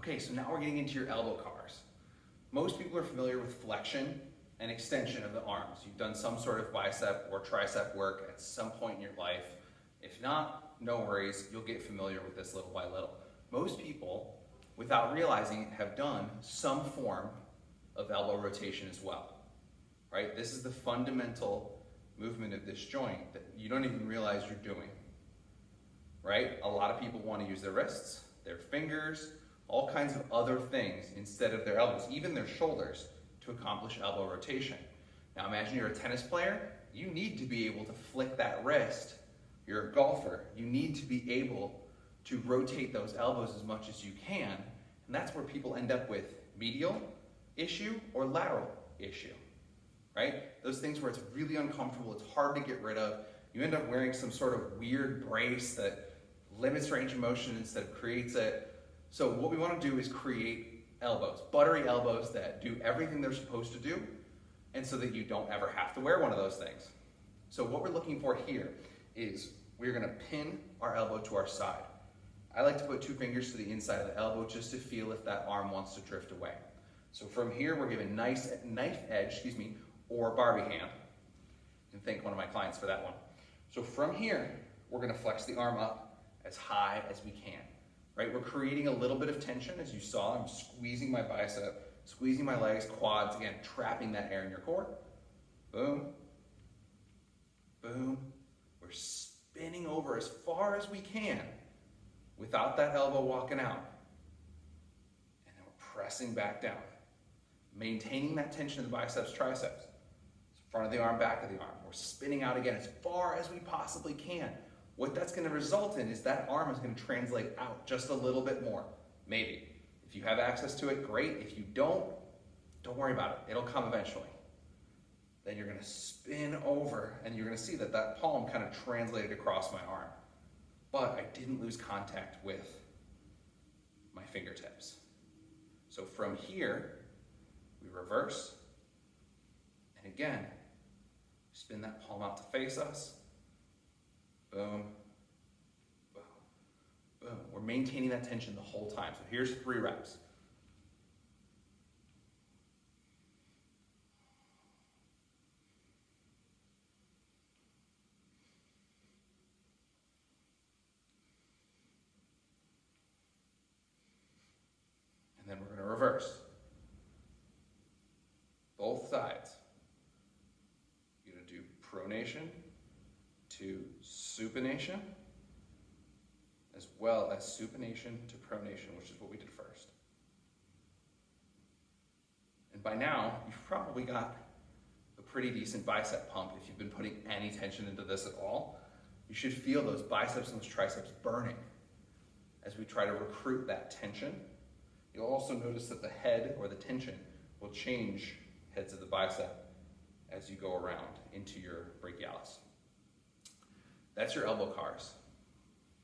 Okay, so now we're getting into your elbow cars. Most people are familiar with flexion and extension of the arms. You've done some sort of bicep or tricep work at some point in your life. If not, no worries, you'll get familiar with this little by little. Most people, without realizing it, have done some form of elbow rotation as well, right? This is the fundamental movement of this joint that you don't even realize you're doing, right? A lot of people want to use their wrists, their fingers, all kinds of other things instead of their elbows, even their shoulders, to accomplish elbow rotation. Now imagine you're a tennis player, you need to be able to flick that wrist. You're a golfer, you need to be able to rotate those elbows as much as you can, and that's where people end up with medial issue or lateral issue, right? Those things where it's really uncomfortable, it's hard to get rid of. You end up wearing some sort of weird brace that limits range of motion instead of creates it. So what we want to do is create elbows, buttery elbows that do everything they're supposed to do, and so that you don't ever have to wear one of those things. So what we're looking for here is we're going to pin our elbow to our side. I like to put 2 fingers to the inside of the elbow just to feel if that arm wants to drift away. So from here, we're giving nice knife edge, or Barbie hand. You can thank one of my clients for that one. So from here, we're going to flex the arm up as high as we can, right? We're creating a little bit of tension. As you saw, I'm squeezing my bicep, squeezing my legs, quads, again, trapping that air in your core. Boom, boom. We're spinning over as far as we can without that elbow walking out. And then we're pressing back down, maintaining that tension in the biceps, triceps. Front of the arm, back of the arm. We're spinning out again as far as we possibly can. What that's going to result in is that arm is going to translate out just a little bit more, maybe. If you have access to it, great. If you don't worry about it. It'll come eventually. Then you're going to spin over and you're going to see that that palm kind of translated across my arm. But I didn't lose contact with my fingertips. So from here, we reverse. And again, spin that palm out to face us. Boom, boom, boom. We're maintaining that tension the whole time. So here's 3 reps. And then we're going to reverse. Both sides. You're going to do pronation to supination, as well as supination to pronation, which is what we did first. And by now, you've probably got a pretty decent bicep pump if you've been putting any tension into this at all. You should feel those biceps and those triceps burning as we try to recruit that tension. You'll also notice that the head or the tension will change heads of the bicep as you go around into your brachialis. That's your elbow cars.